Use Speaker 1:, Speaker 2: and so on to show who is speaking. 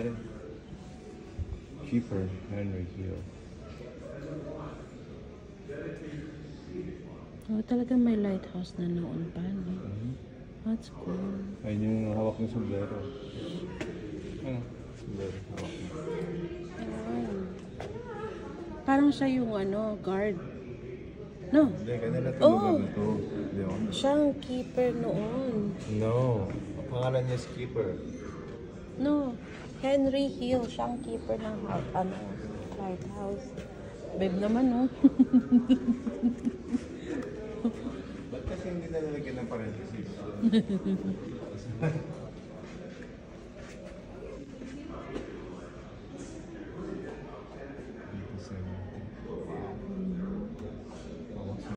Speaker 1: rin. Keeper, Henry Hill.
Speaker 2: Oh, talagang may lighthouse na noon pa, no? That's cool.
Speaker 1: Ayun yung hawak ng sombrero. Ano? Sombrero, hawak mo.
Speaker 2: Oh. Parang siya yung guard. No.
Speaker 1: Hindi, kanila ito
Speaker 2: Oh!
Speaker 1: lugar na ito. Leon.
Speaker 2: Siya ang keeper noon.
Speaker 1: No. Ang pangalan niya is Keeper.
Speaker 2: No. Henry Hill, siya ang keeper ng lighthouse. Babe naman, no?
Speaker 1: Ba't kasi hindi nalalagyan ng parenthesis?